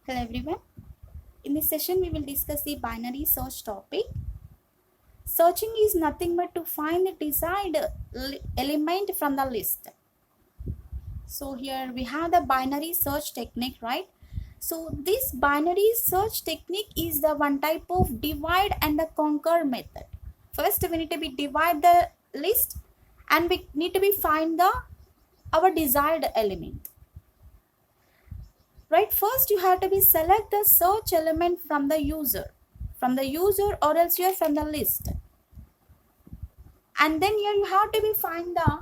Hello everyone. In this session we will discuss the binary search topic. Searching is nothing but to find the desired element from the list. So here we have the binary search technique, right? So this binary search technique is the one type of divide and the conquer method. First we need to be divide the list and we need to be find the our desired element. Right, first you have to be select the search element from the user or else you're from the list, and then here you have to be find the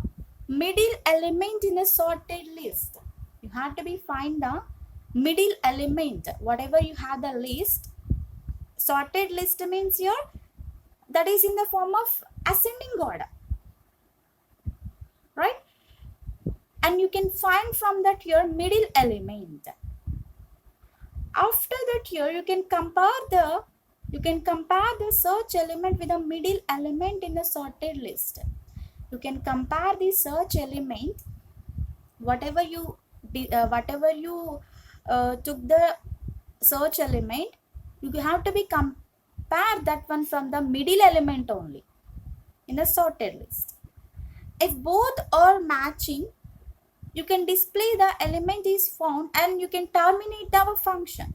middle element in a sorted list. You have to be find the middle element whatever you have the list. Sorted list means here that is in the form of ascending order, right? And you can find from that your middle element. After that here you can compare the search element with the middle element in the sorted list. You can compare the search element whatever you took the search element. You have to be compare that one from the middle element only in the sorted list. If both are matching, you can display the element is found and you can terminate our function.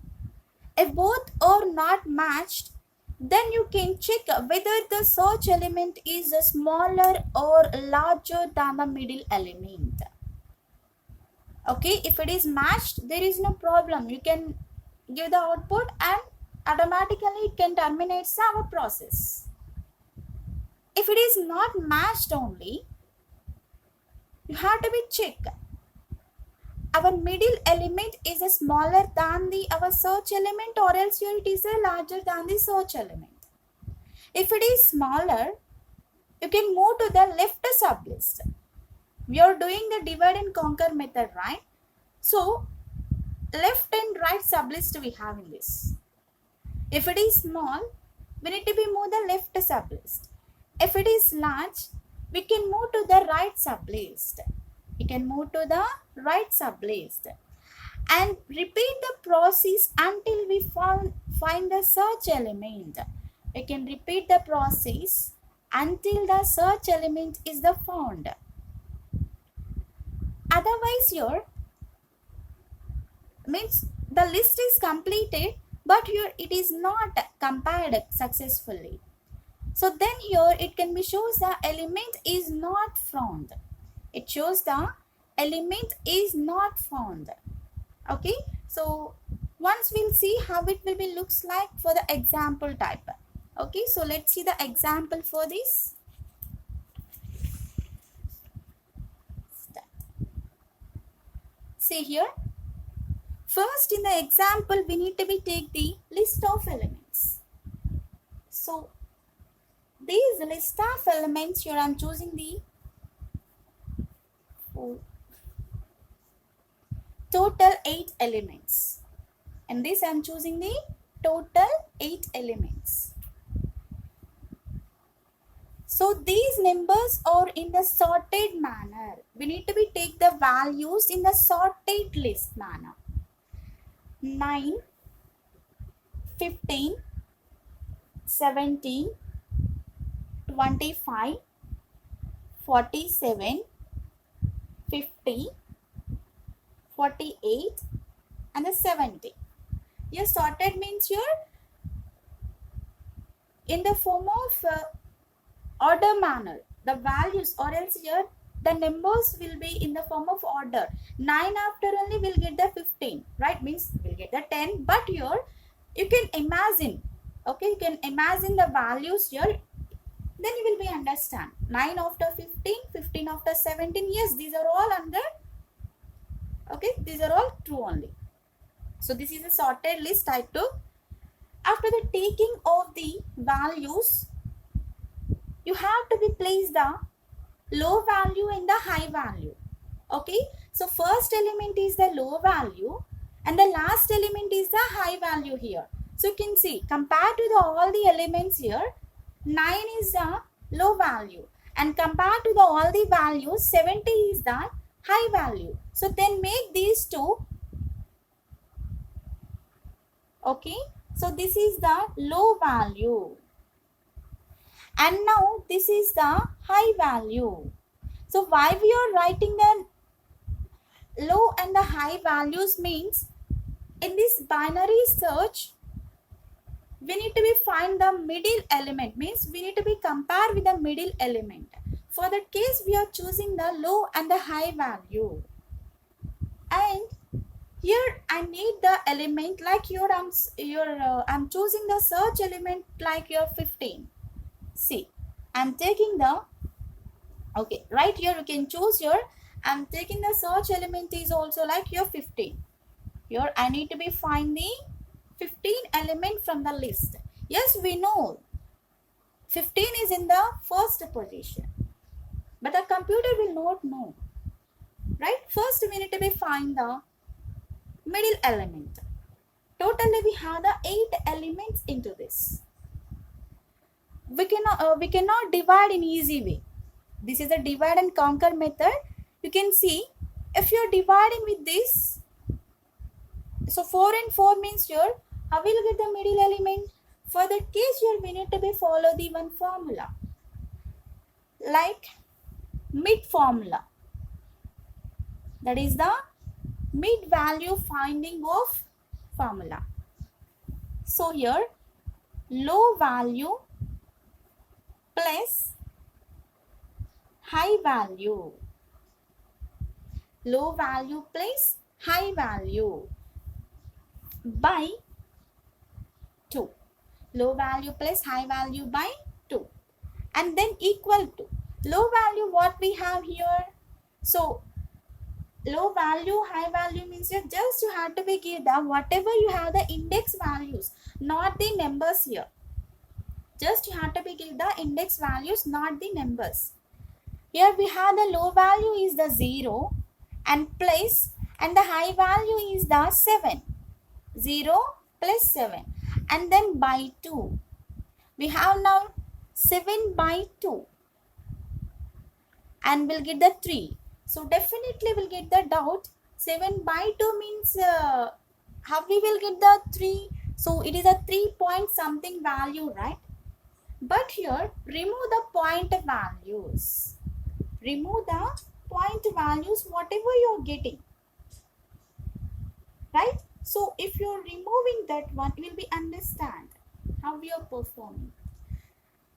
If both are not matched, then you can check whether the search element is smaller or larger than the middle element. Okay, if it is matched, there is no problem. You can give the output and automatically it can terminate our process. If it is not matched only, you have to be check our middle element is a smaller than the our search element or else here it is a larger than the search element. If it is smaller, you can move to the left sublist. We are doing the divide and conquer method, right? So left and right sublist we have in this. If it is small, we need to be move the left sublist. If it is large, we can move to the right sublist. We can move to the right sublist and repeat the process until we find the search element. We can repeat the process until the search element is the found. Otherwise here means the list is completed but here it is not compared successfully. So then here it can be shows the element is not found. It shows the element is not found. Okay, so once we'll see how it will be looks like for the example type. Okay, so let's see the example for this. See here, first in the example we need to be take the list of elements. So these list of elements here I'm choosing the total 8 elements, and this I'm choosing the total 8 elements. So these numbers are in the sorted manner. We need to be take the values in the sorted list manner. 9, 15, 17, 25, 47, 50, 48 and the 70. Your sorted means you're in the form of order manner. The values or else here the numbers will be in the form of order. 9 after only will get the 15, right? Means we'll get the 10, but here you can imagine. Okay, you can imagine the values here, then you will be understand. 9 after 15, 15 after 17, yes, these are all under. Okay, these are all true only. So this is a sorted list I took. After the taking of the values, you have to be place the low value and the high value. Okay, so first element is the low value and the last element is the high value here. So you can see compared to all the elements here, 9 is the low value and compared to all the values, 70 is the high value. So then make these two Okay, so this is the low value, and now this is the high value. So why we are writing the low and the high values means in this binary search we need to be find the middle element, means we need to be compare with the middle element. For that case we are choosing the low and the high value, and here I need the element like I'm choosing the search element like your 15. See, I'm taking the, okay, right here you can choose your, I'm taking the search element is also like your 15. Here I need to be find the 15 element from the list. Yes, we know 15 is in the first position, but the computer will not know, right? First we need to be find the middle element. Totally we have the 8 elements into this. We cannot divide in easy way. This is a divide and conquer method. You can see if you are dividing with this, so 4 and 4 means here, how will you get the middle element? For that case here we need to be follow the one formula like mid formula, that is the mid value finding of formula. So here low value plus high value, low value plus high value by 2, low value plus high value by 2, and then equal to low value what we have here. So low value high value means you have to be give the whatever you have the index values, not the numbers here. Just you have to be give the index values, not the numbers. Here we have the low value is the 0 and plus, and the high value is the 7, 0 plus 7, and then by 2. We have now 7 by 2 and we'll get the 3. So definitely we'll get the doubt, 7 by 2 means how we will get the 3? So it is a 3 point something value, right? But here remove the point values. Remove the point values whatever you are getting, right? So if you are removing that one, you will be understand how we are performing.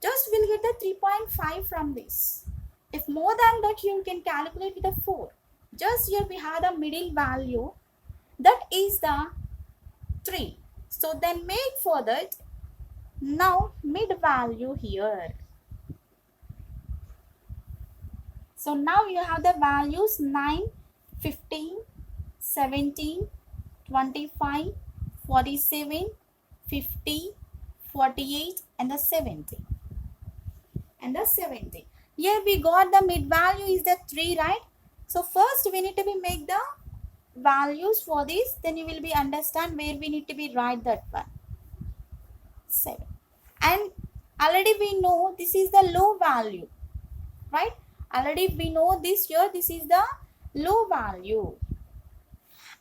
Just we'll get the 3.5 from this. If more than that, you can calculate with a 4. Just here we have the middle value, that is the 3. So then make for that now mid value here. So now you have the values 9, 15, 17, 25, 47, 50, 48 and the 70. And the 70. Here we got the mid value is the 3, right? So first we need to be make the values for this, then you will be understand where we need to be write that one. 7. And already we know this is the low value, right? Already we know this here, this is the low value.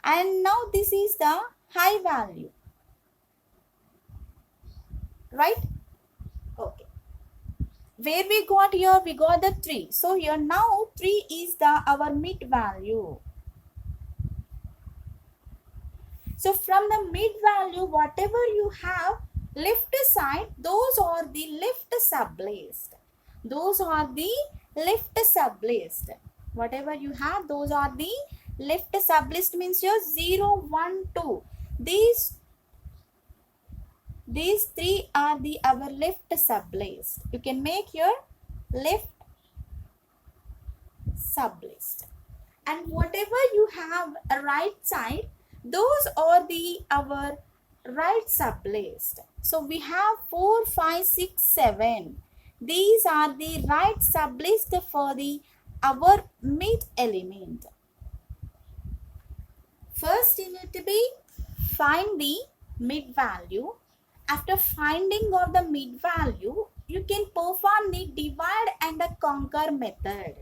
And now this is the high value, right? Okay. Where we got here, we got the 3. So here now 3 is the our mid value. So from the mid value, whatever you have left side, those are the left sublist. Those are the left sublist. Whatever you have, those are the left sublist, means your 0, 1, 2. These 3 are the our left sublist. You can make your left sublist. And whatever you have a right side, those are the our right sublist. So we have 4, 5, 6, 7. These are the right sublist for the our mid element. First you need to be find the mid value. After finding of the mid value, you can perform the divide and the conquer method.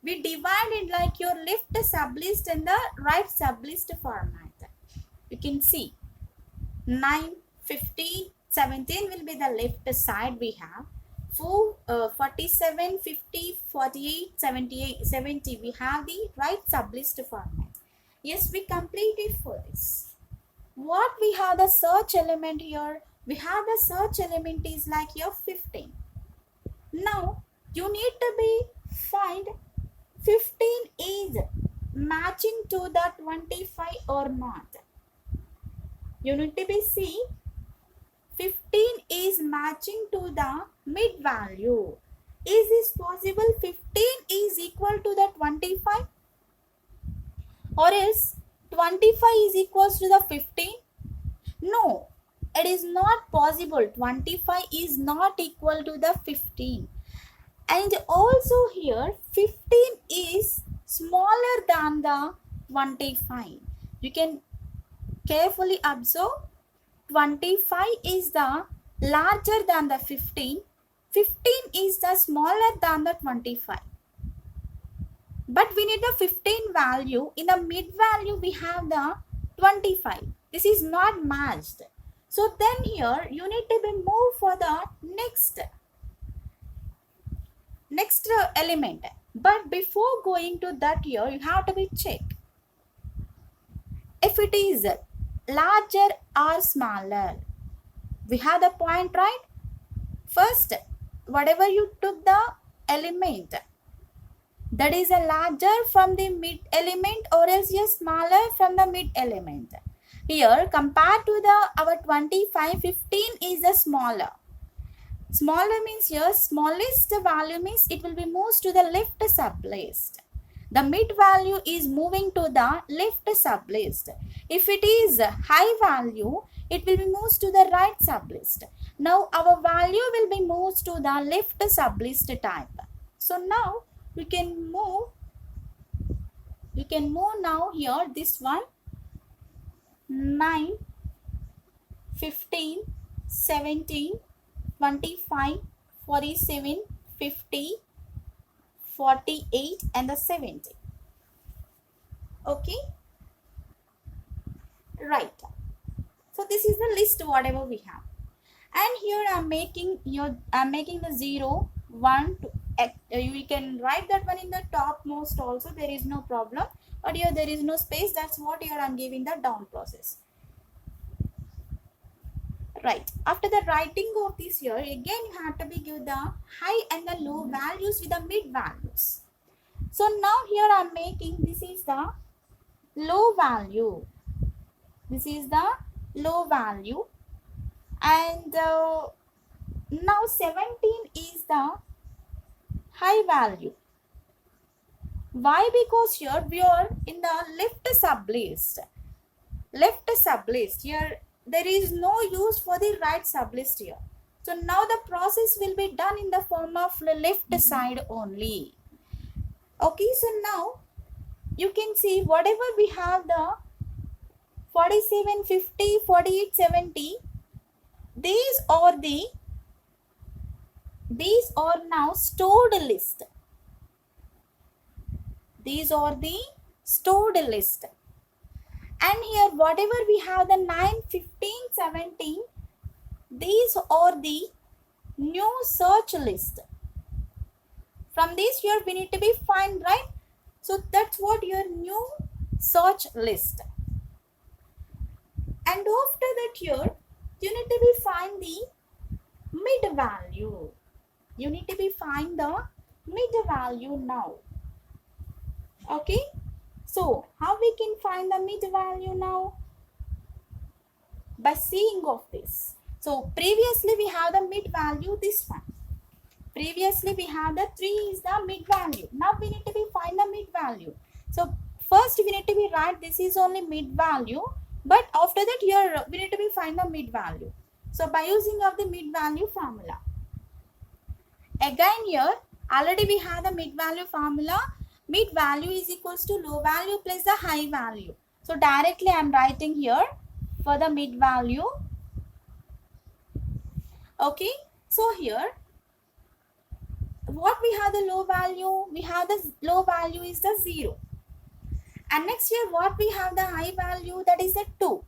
We divide it like your left sublist and the right sublist format. You can see. 9, 15, 17 will be the left side we have. 47, 50, 48, 78, 70 we have the right sublist format. Yes, we completed for this. What we have the search element here? We have the search element is like your 15. Now you need to be find 15 is matching to the 25 or not. You need to be see 15 is matching to the mid value. Is this possible? 15 is equal to the 25 or is 25 is equals to the 15? No, it is not possible. 25 is not equal to the 15. And also here 15 is smaller than the 25. You can carefully observe 25 is the larger than the 15. 15 is the smaller than the 25. But we need the 15 value. In the mid value we have the 25. This is not matched. So then here you need to be moved for the next element. But before going to that here you have to be check if it is larger or smaller. We have the point, right? First, whatever you took the element that is a larger from the mid element or else a smaller from the mid element. Here compared to the our 25, 15 is a smaller. Smaller means here smallest value means it will be moved to the left sublist. The mid value is moving to the left sublist. If it is high value, it will be moved to the right sublist. Now our value will be moved to the left sublist type. So now we can move now here this one 9, 15, 17, 25, 47, 50, 48 and the 70. Okay, right. So this is the list whatever we have, and here I'm making the 0, 1 to you can write that one in the topmost also, there is no problem, but here there is no space. That's what here I'm giving the down process. Right, after the writing of this here, again you have to be give the high and the low values with the mid values. So now here I am making, this is the low value. This is the low value, and now 17 is the high value. Why? Because here we are in the left sublist. Left sublist here. There is no use for the right sublist here. So now the process will be done in the form of the left side only. Okay, so now you can see whatever we have the 47, 50, 48, 70, these are now stored list. These are the stored list. And here whatever we have the 9, 15, 17, these are the new search list. From this here we need to be find, right? So that's what your new search list. And after that here you need to be find the mid value. You need to be find the mid value now. Okay, so how we can find the mid value now? By seeing of this. So previously we have the mid value, this one. Previously we have the 3 is the mid value. Now we need to be find the mid value. So first we need to be write this is only mid value, but after that here we need to be find the mid value. So by using of the mid value formula. Again here already we have the mid value formula. Mid value is equals to low value plus the high value. So directly I am writing here for the mid value. Okay, so here what we have the low value? We have the low value is the 0. And next here what we have the high value, that is the 2.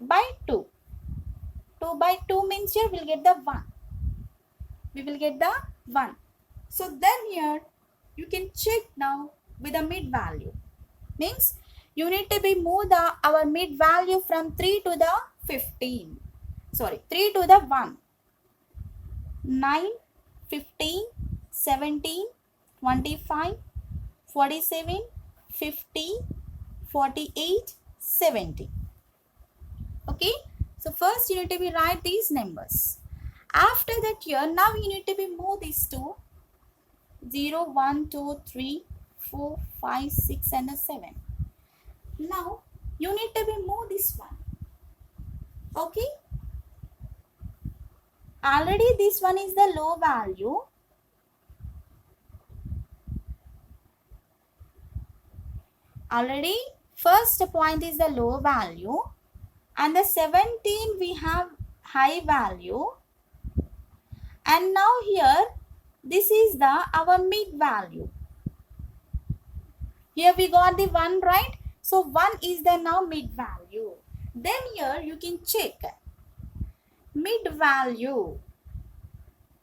by 2. 2 by 2 means here we'll get the 1. We will get the 1. So then here you can check now with the mid value. Means you need to be move our mid value from 3 to the 15. Sorry, 3 to the 1. 9, 15, 17, 25, 47, 50, 48, 70. Okay. So first you need to be write these numbers. After that here, now you need to be move these two. 0, 1, 2, 3, 4, 5, 6 and a 7. Now you need to be move this one. Okay. Already this one is the low value. Already first point is the low value. And the 17 we have high value. And now here this is the our mid value. Here we got the 1, right? So 1 is the now mid value. Then here you can check mid value.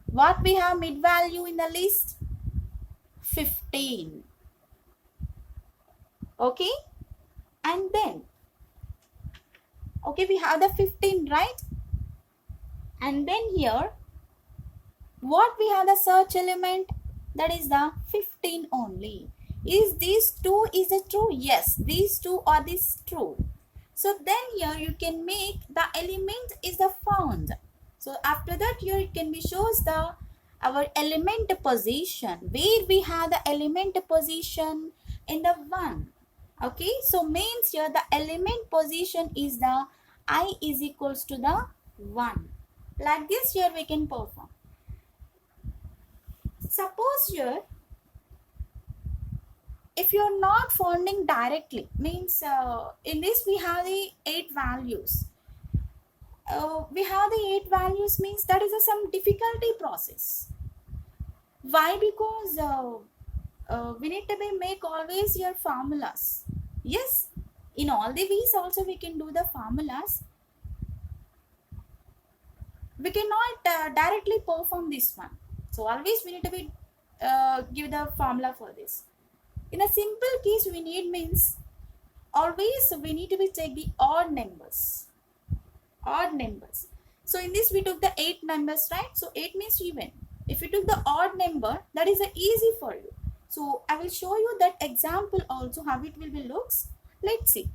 What we have mid value in the list? 15. Okay. And then okay, we have the 15, right? And then here, what we have the search element? That is the 15 only. Is these two is it true? Yes, these two are this true. So then here you can make the element is the found. So after that here it can be shows the our element position. Where we have the element position in the 1. Okay, so means here the element position is the I is equals to the 1. Like this here we can perform. Suppose here if you are not finding directly, means in this we have the 8 values. We have the 8 values means that is some difficulty process. Why? Because we need to make always your formulas. Yes, in all the ways also we can do the formulas. We cannot directly perform this one. So always we need to be give the formula for this. In a simple case we need means always we need to be take the odd numbers. Odd numbers. So in this we took the 8 numbers, right? So 8 means even. If you took the odd number, that is easy for you. So I will show you that example also how it will be looks. Let's see.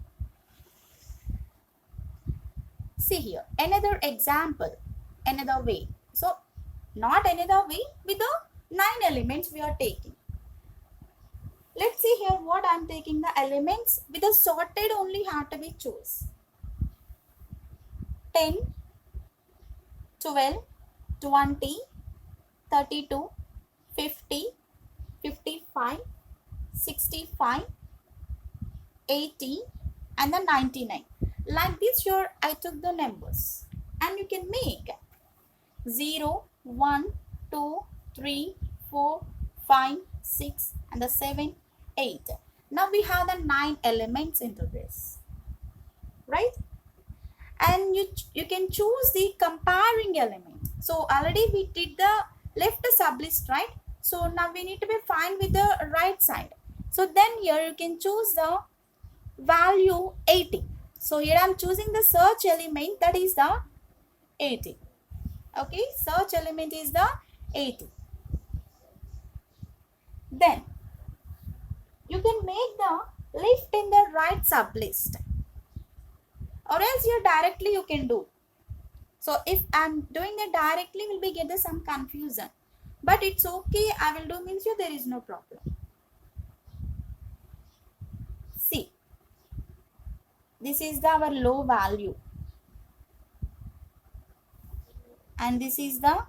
See here another example, another way. So not another way, with the 9 elements we are taking. Let's see here what I am taking the elements with the sorted only have to be choose. 10, 12, 20, 32, 50, 55, 65, 80 and the 99. Like this here I took the numbers and you can make 0, 1, 2, 3, 4, 5, 6 and the 7, 8. Now we have the 9 elements into this, right? And you can choose the comparing element. So already we did the left sublist, right? So now we need to be fine with the right side. So then here you can choose the value 80. So here I am choosing the search element, that is the 80. Okay, search element is the 80. Then you can make the left in the right sublist, or else here directly you can do. So if I am doing it directly, will be get some confusion, but it's okay. I will do means here there is no problem. See, this is our low value and this is the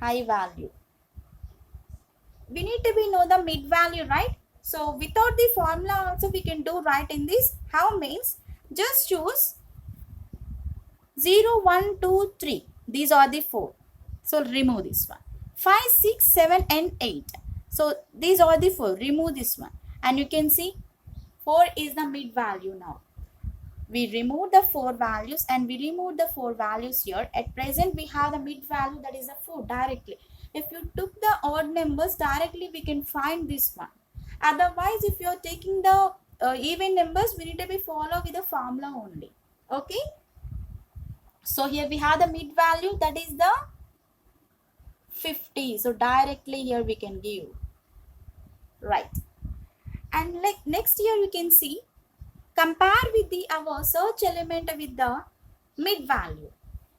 high value. We need to be know the mid value, right? So without the formula also we can do right in this. How means just choose 0, 1, 2, 3. These are the 4. So remove this one. 5, 6, 7 and 8. So these are the 4. Remove this one. And you can see 4 is the mid value now. we remove the 4 values and we remove the 4 values here. At present we have the mid value, that is a 4 directly. If you took the odd numbers directly, we can find this one. Otherwise, if you are taking the even numbers, we need to be follow with the formula only. Okay. So here we have the mid value, that is the 50. So directly here we can give. Right. And like next here you can see, compare with the our search element with the mid value,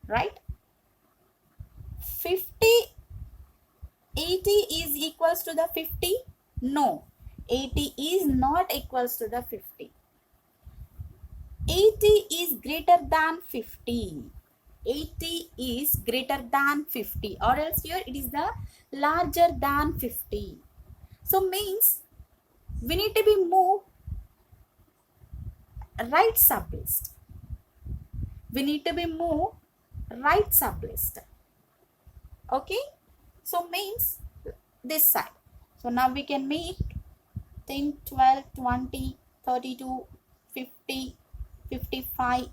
right? 50, 80 is equals to the 50? No, 80 is not equals to the 50. 80 is greater than 50. 80 is greater than 50, or else here it is the larger than 50. So means we need to be moved right sublist. We need to be moved right sublist. Okay. So means this side. So now we can make 10, 12, 20, 32, 50, 55,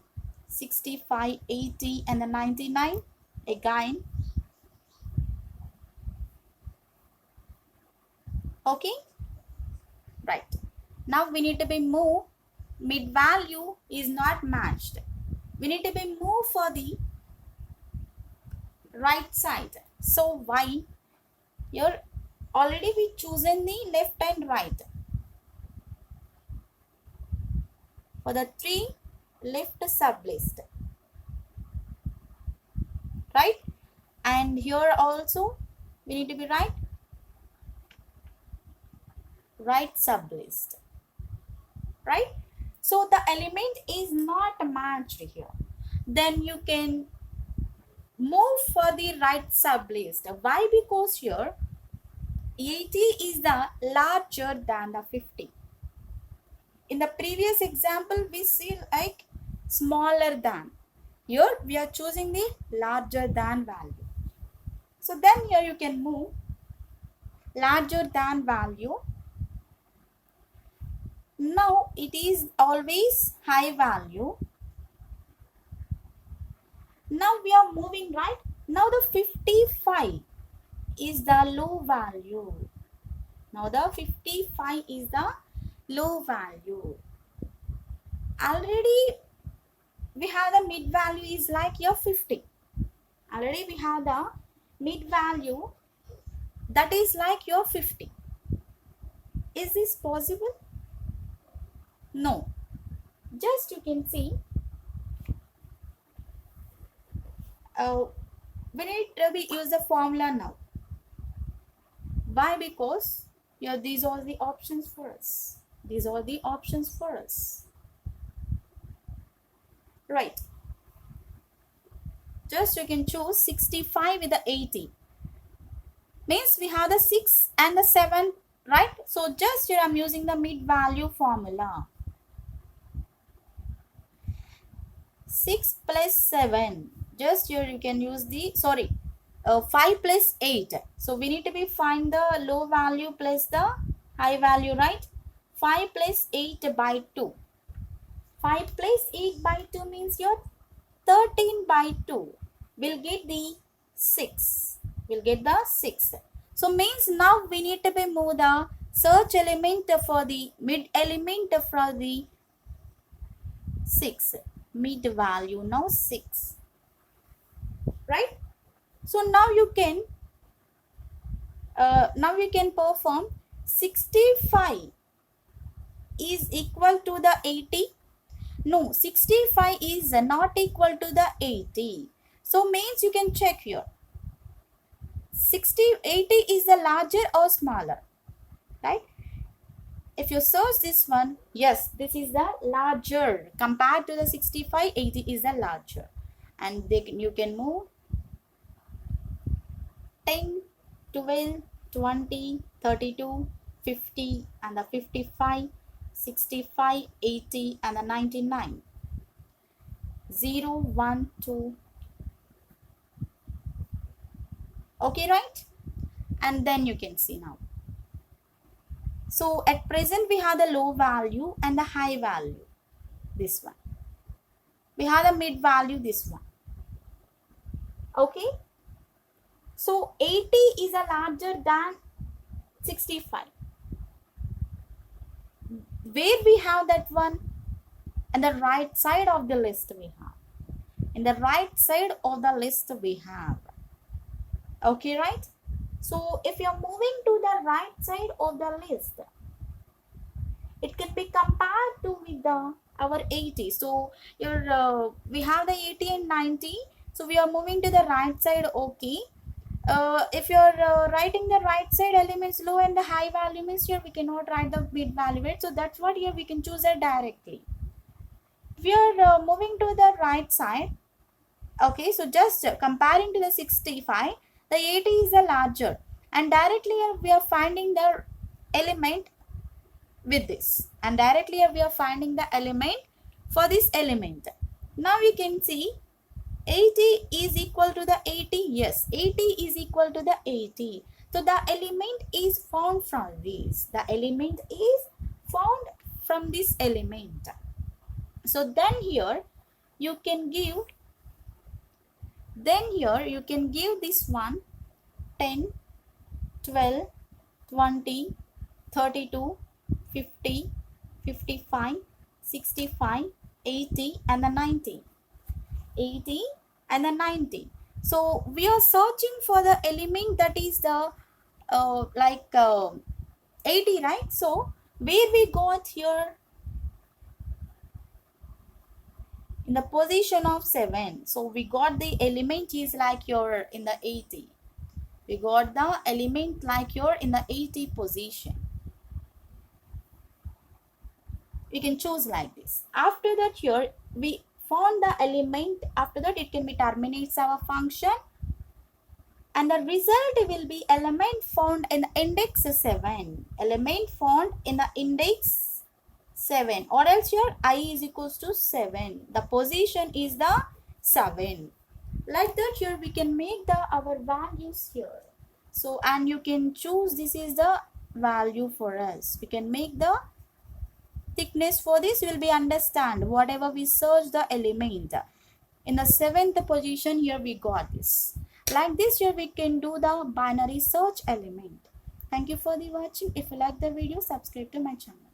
65, 80 and the 99 again. Okay. Right. Now we need to be moved. Mid value is not matched. We need to be moved for the right side. So why? Here already we chosen the left and right. For the 3 left sublist. Right? And here also we need to be right sublist. Right? So the element is not matched here. Then you can move for the right sublist. Why? Because here 80 is the larger than the 50. In the previous example we see like smaller than. Here we are choosing the larger than value. So then here you can move larger than value. Now it is always high value. Now we are moving right. Now the 55 is the low value. Now the 55 is the low value. Already we have the mid value is like your 50. Already we have the mid value that is like your 50. Is this possible? No. Just you can see. We need to use the formula now. Why? Because here these are the options for us. These are the options for us. Right. Just you can choose 65 with the 80. Means we have the 6 and the 7, right? So just here I am using the mid value formula. 6 plus 7. Just here you can use the 5 plus 8. So we need to be find the low value plus the high value, right? 5 plus 8 by 2. 5 plus 8 by 2 means your 13 by 2. We'll get the 6. We'll get the 6. So means now we need to be move the search element for the mid element for the 6. Mid value now 6. Right? So now you can perform 65 is equal to the 80. No, 65 is not equal to the 80. So means you can check here. 80 is the larger or smaller, right? If you search this one, yes, this is the larger compared to the 65. 80 is the larger, and you can move 10, 12, 20, 32, 50 and the 55, 65, 80 and the 99. 0, 1, 2. Okay, right? And then you can see now. So at present we have the low value and the high value. This one. We have the mid value, this one. Okay. So 80 is a larger than 65. Where we have that one? And the right side of the list we have. In the right side of the list we have. Okay, right? So if you're moving to the right side of the list, it can be compared to with the our 80. So your we have the 80 and 90. So we are moving to the right side. Okay. If you're writing the right side elements low and the high value means here we cannot write the mid value, right? So that's what here we can choose it directly. We are moving to the right side. Okay, so just comparing to the 65, the 80 is the larger, and directly we are finding the element with this, and directly we are finding the element for this element. Now we can see 80 is equal to the 80. Yes, 80 is equal to the 80. So the element is found from this. The element is found from this element. So then here you can give this one 10, 12, 20, 32, 50, 55, 65, 80 and the 90. 80 and the 90. So we are searching for the element that is the 80, right? So where we got here in the position of 7. So we got the element is like you're in the 80. We got the element like you're in the 80 position. We can choose like this. After that here we found the element. After that it can be terminates our function, and the result will be element found in the index 7. Element found in the index 7, or else here I is equals to 7. The position is the 7. Like that here we can make the our values here. So and you can choose this is the value for us. We can make the thickness for this will be understand whatever we search the element in the 7th position. Here we got this. Like this here we can do the binary search element. Thank you for the watching. If you like the video, subscribe to my channel.